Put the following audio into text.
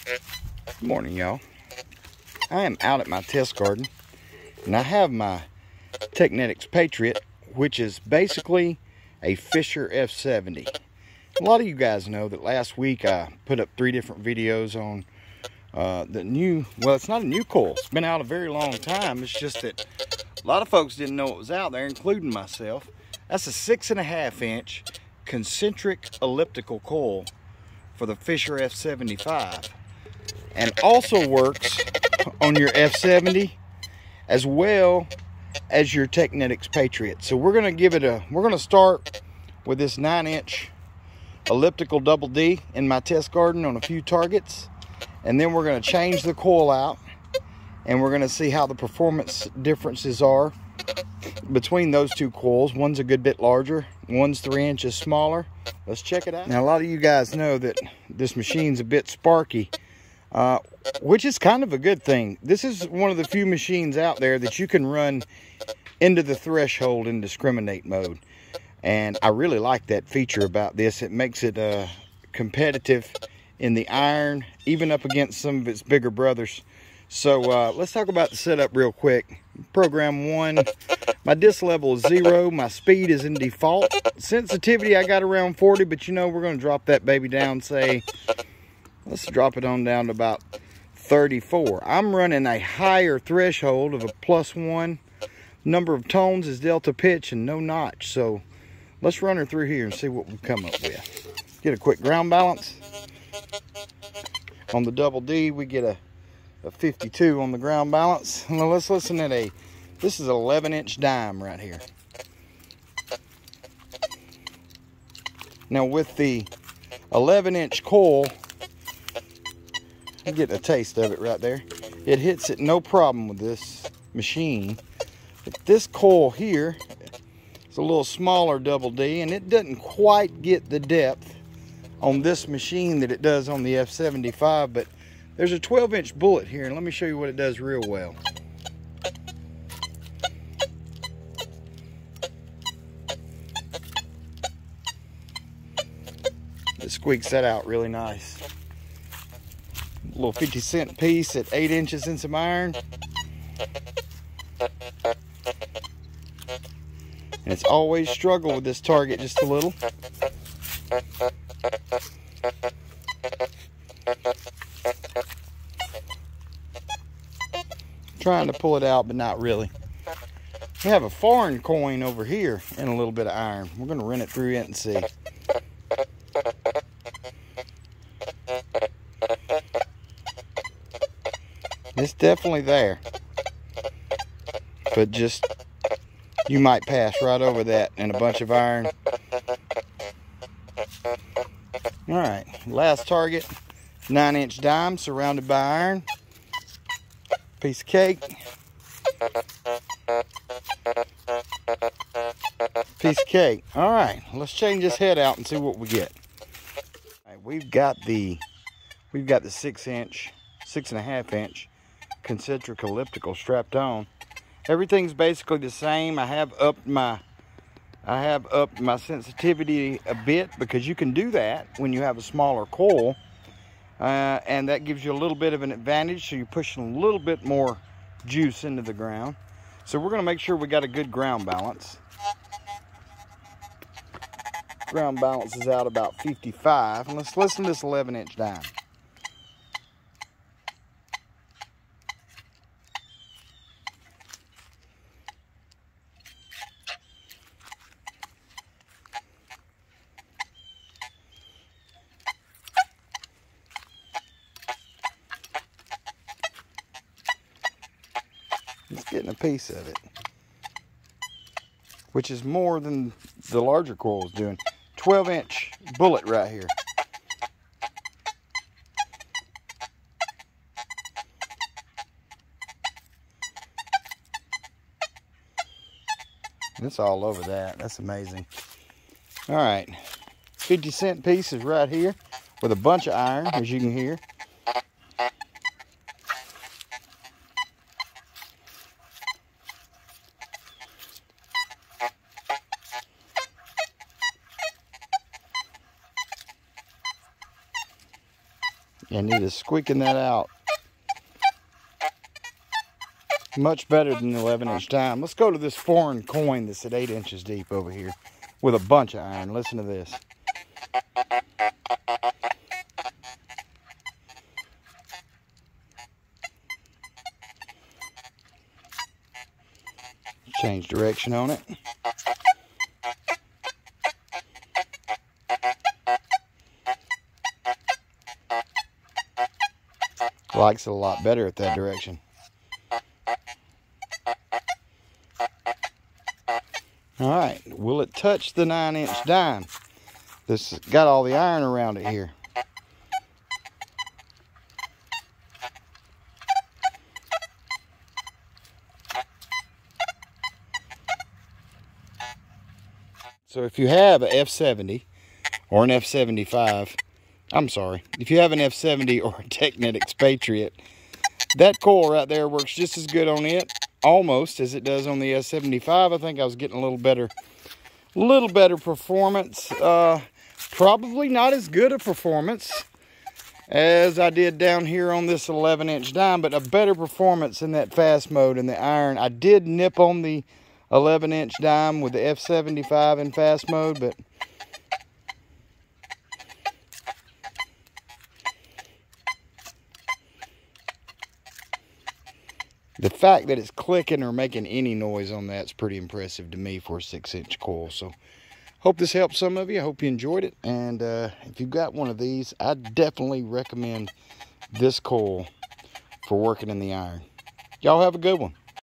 Good morning, y'all. I am out at my test garden, and I have my Teknetics Patriot, which is basically a Fisher F70. A lot of you guys know that last week I put up 3 different videos on the new, well, it's not a new coil. It's been out a very long time. It's just that a lot of folks didn't know it was out there, including myself. That's a 6.5 inch concentric elliptical coil for the Fisher F75, and also works on your F70 as well as your Teknetics Patriot. So we're gonna start with this 9-inch elliptical double D in my test garden on a few targets, and then we're going to change the coil out, and we're going to see how the performance differences are between those two coils. One's a good bit larger, one's 3 inches smaller. Let's check it out. Now, a lot of you guys know that this machine's a bit sparky, which is kind of a good thing. This is one of the few machines out there that you can run into the threshold in discriminate mode, and I really like that feature about this. It makes it competitive in the iron, even up against some of its bigger brothers. So let's talk about the setup real quick. Program 1, my dis level is 0, my speed is in default. Sensitivity I got around 40, but you know, we're going to drop that baby down, say, let's drop it on down to about 34. I'm running a higher threshold of a +1. Number of tones is delta pitch and no notch. So let's run her through here and see what we come up with. Get a quick ground balance. On the double D, we get a 52 on the ground balance. Now let's listen at this is an 11-inch dime right here. Now with the 11-inch coil, I'm getting a taste of it right there. It hits it no problem with this machine. But this coil here is a little smaller double D, and it doesn't quite get the depth on this machine that it does on the F75, but there's a 12-inch bullet here, and let me show you what it does real well. It squeaks that out really nice. A little 50-cent piece at 8 inches in some iron. And it's always struggled with this target just a little. Trying to pull it out, but not really. We have a foreign coin over here and a little bit of iron. We're going to run it through it and see. It's definitely there, but just you might pass right over that in a bunch of iron. All right, last target, 9-inch dime surrounded by iron. Piece of cake. Piece of cake. All right, let's change this head out and see what we get. All right, we've got the 6-inch, 6.5 inch concentric elliptical strapped on. Everything's basically the same. I have upped my sensitivity a bit, because you can do that when you have a smaller coil, and that gives you a little bit of an advantage. So you're pushing a little bit more juice into the ground. So we're going to make sure we got a good ground balance. Ground balance is out about 55. And let's listen to this 11-inch dime. It's getting a piece of it, which is more than the larger coil is doing. 12-inch bullet right here. It's all over that. That's amazing. All right, 50-cent piece is right here with a bunch of iron, as you can hear. And it is squeaking that out much better than the 11-inch dime. Let's go to this foreign coin that's at 8 inches deep over here with a bunch of iron. Listen to this. Change direction on it. Likes it a lot better at that direction. Alright, will it touch the 9-inch dime? This has got all the iron around it here. So if you have an F70 or an F75, I'm sorry, if you have an F70 or a Teknetics Patriot, that coil right there works just as good on it, almost, as it does on the S75. I think I was getting a little better performance. Probably not as good a performance as I did down here on this 11-inch dime, but a better performance in that fast mode and the iron. I did nip on the 11-inch dime with the F75 in fast mode, but the fact that it's clicking or making any noise on that's pretty impressive to me for a 6-inch coil. So hope this helped some of you. I hope you enjoyed it. And if you've got one of these, I definitely recommend this coil for working in the iron. Y'all have a good one.